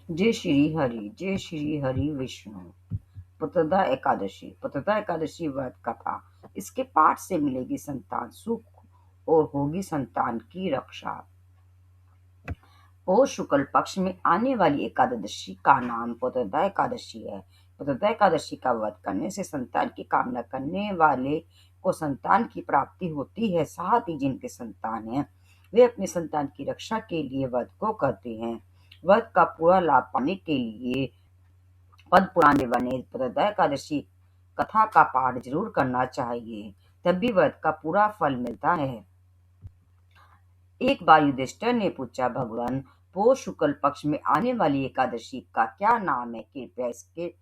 जय श्री हरि विष्णु। पुत्रदा एकादशी व्रत कथा। इसके पाठ से मिलेगी संतान सुख और होगी संतान की रक्षा। पौष शुक्ल पक्ष में आने वाली एकादशी का नाम पुत्रदा एकादशी है। पुत्रदा एकादशी का व्रत करने से संतान की कामना करने वाले को संतान की प्राप्ति होती है। साथ ही जिनके संतान है वे अपने संतान की रक्षा के लिए व्रत को करते हैं। व्रत का पूरा लाभ पाने के लिए पद्म पुराण में वर्णित पुत्रदा एकादशी कथा का पाठ जरूर करना चाहिए, तभी व्रत का पूरा फल मिलता है। एक बार युधिष्ठिर ने पूछा, भगवान, पौष शुक्ल पक्ष में आने वाली एकादशी का क्या नाम है? कृपया इसके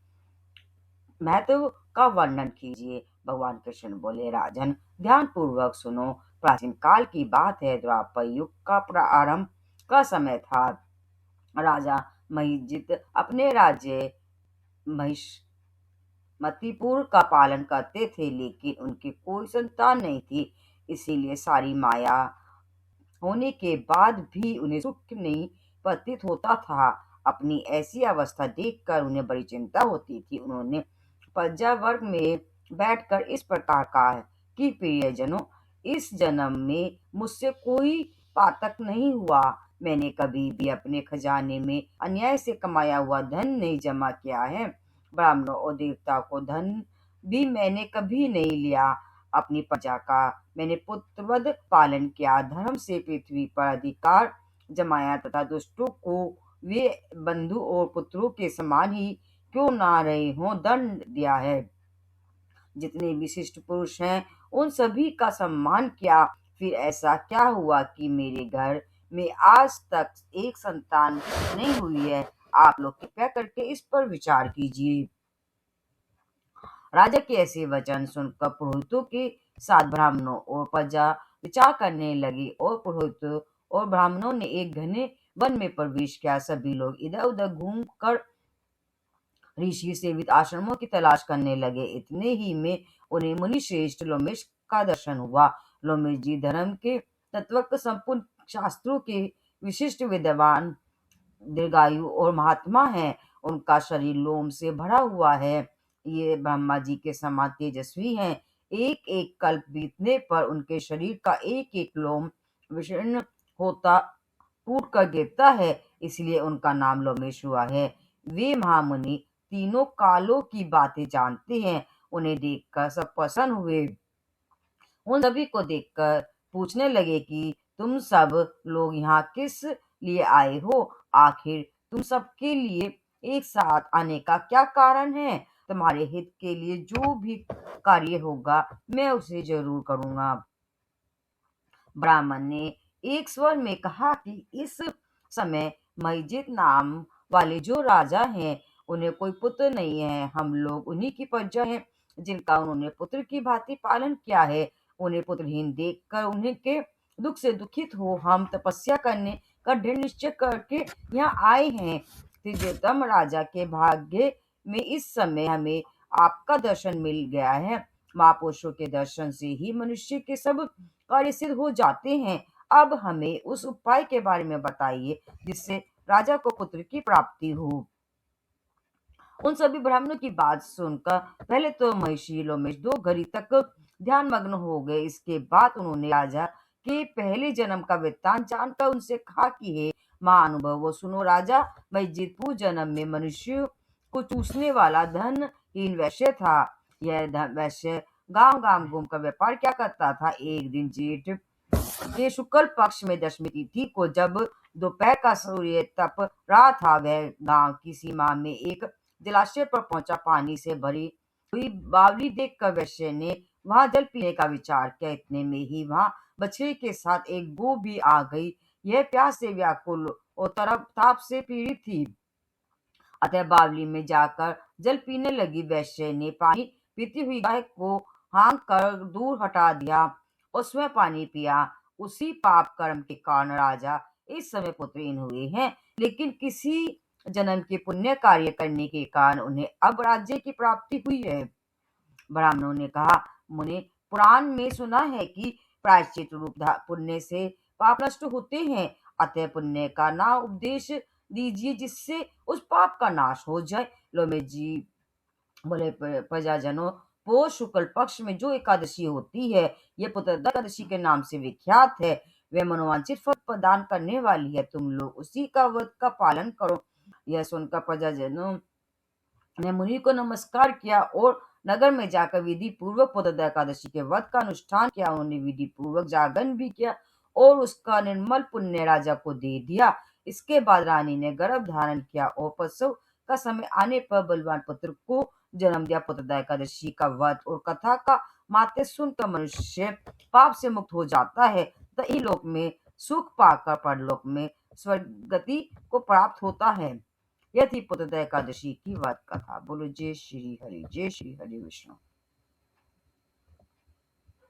महत्व का वर्णन कीजिए। भगवान कृष्ण बोले, राजन, ध्यान पूर्वक सुनो। प्राचीन काल की बात है। द्वापर युग का प्रारंभ का समय था। राजा महिजित अपने राज्य महिष्मतिपुर का पालन करते थे, लेकिन उनकी कोई संतान नहीं थी। इसीलिए सारी माया होने के बाद भी उन्हें सुख नहीं प्रतीत होता था। अपनी ऐसी अवस्था देखकर उन्हें बड़ी चिंता होती थी। उन्होंने प्रजा वर्ग में बैठकर इस प्रकार कहा कि प्रियजनों, इस जन्म में मुझसे कोई पातक नहीं हुआ। मैंने कभी भी अपने खजाने में अन्याय से कमाया हुआ धन नहीं जमा किया है। ब्राह्मणों और देवता को धन भी मैंने कभी नहीं लिया। अपनी प्रजा का मैंने पुत्रवध पालन किया। धर्म से पृथ्वी पर अधिकार जमाया तथा दुष्टों को वे बंधु और पुत्रों के समान ही क्यों ना रहे हों दंड दिया है। जितने विशिष्ट पुरुष हैं उन सभी का सम्मान किया। फिर ऐसा क्या हुआ कि मेरे घर में आज तक एक संतान नहीं हुई है? आप लोग कृपया करके इस पर विचार कीजिए। राजा के ऐसे वचन सुनकर पुरोहितों के साथ ब्राह्मणों और प्रजा विचार करने लगे और पुरोहितों और ब्राह्मणों ने एक घने वन में प्रवेश किया। सभी लोग इधर उधर घूम कर ऋषि सेवित आश्रमों की तलाश करने लगे। इतने ही में उन्हें मुनि श्रेष्ठ लोमेश का दर्शन हुआ। लोमेश जी धर्म के तत्व संपूर्ण शास्त्रों के विशिष्ट विद्वान, दीर्घायु और महात्मा हैं। उनका शरीर लोम से भरा हुआ है। ये ब्रह्मा जी के समान तेजस्वी हैं। एक एक कल्प बीतने पर उनके शरीर का एक एक लोम विशीर्ण होता टूट कर गिरता है, इसलिए उनका नाम लोमेश हुआ है। वे महामुनि तीनों कालों की बातें जानते हैं। उन्हें देखकर सब प्रसन्न हुए। उन सभी को देखकर पूछने लगे कि तुम सब लोग यहाँ किस लिए आए हो? आखिर तुम सबके लिए एक साथ आने का क्या कारण है? तुम्हारे हित के लिए जो भी कार्य होगा मैं उसे जरूर करूंगा। ब्राह्मण ने एक स्वर में कहा कि इस समय महिजित नाम वाले जो राजा हैं उन्हें कोई पुत्र नहीं है। हम लोग उन्हीं की प्रजा हैं जिनका उन्होंने पुत्र की भांति पालन किया है। उन्हें पुत्रहीन देखकर उन्हें के दुख से दुखित हो हम तपस्या करने का दृढ़ निश्चय करके यहाँ आए हैं। त्रिजोतम राजा के भाग्य में इस समय हमें आपका दर्शन मिल गया है। महापुरुषों के दर्शन से ही मनुष्य के सब कार्य सिद्ध हो जाते हैं। अब हमें उस उपाय के बारे में बताइए जिससे राजा को पुत्र की प्राप्ति हो। उन सभी ब्राह्मणों की बात सुनकर पहले तो महर्षि लोमेश 2 घड़ी तक ध्यान मग्न हो गए। इसके बाद उन्होंने राजा के पहले जन्म का वृत्तांत जानकर उनसे कहा कि हे महानुभाव, वो सुनो। राजा महिजित पूर्व जन्म में मनुष्य को चूसने वाला धनहीन वैश्य था। यह वैश्य गांव गांव घूमकर व्यापार क्या करता था। एक दिन जेठ के शुक्ल पक्ष में दशमी तिथि को जब दोपहर का सूर्य तप रहा था, वह गांव की सीमा में एक जलाशय पर पहुंचा। पानी से भरी हुई बावली देखकर वैश्य ने वहां जल पीने का विचार किया। इतने में ही वहां बछड़े के साथ एक गौ भी आ गई। यह प्यास से व्याकुल और ताप से पीड़ित थी, अतः बावली में जाकर जल पीने लगी। वैश्य ने पानी पीती हुई गाय को हाँक कर दूर हटा दिया और स्वयं पानी पिया। उसी पाप कर्म के कारण राजा इस समय पुत्रहीन हुए हैं, लेकिन किसी जन्म के पुण्य कार्य करने के कारण उन्हें अब राज्य की प्राप्ति हुई है। ब्राह्मणों ने कहा, मुने, पुराण में सुना है कि प्रायश्चित रूप पुण्य से पाप नष्ट होते हैं, अतः पुण्य का ना उपदेश दीजिए जिससे उस पाप का नाश हो जाए। लो में जी बोले प्रजाजनों, पौष शुक्ल पक्ष में जो एकादशी होती है, ये पुत्रदा एकादशी के नाम से विख्यात है। वे मनोवांछित फल प्रदान करने वाली है। तुम लोग उसी का व्रत का पालन करो। यह सुनकर प्रजाजनों ने मुनि को नमस्कार किया और नगर में जाकर विधि पूर्वक पुत्रदा एकादशी के व्रत का अनुष्ठान किया। उन्होंने विधि पूर्वक जागरण भी किया और उसका निर्मल पुण्य राजा को दे दिया। इसके बाद रानी ने गर्भ धारण किया और प्रसव का समय आने पर बलवान पुत्र को जन्म दिया। पुत्रदा एकादशी का व्रत और कथा का माते सुनकर मनुष्य पाप से मुक्त हो जाता है तथा इहलोक में सुख पाकर परलोक में स्वर्गति को प्राप्त होता है। यह थी पुत्रदा एकादशी की व्रत कथा। बोलो जय श्री हरि विष्णु।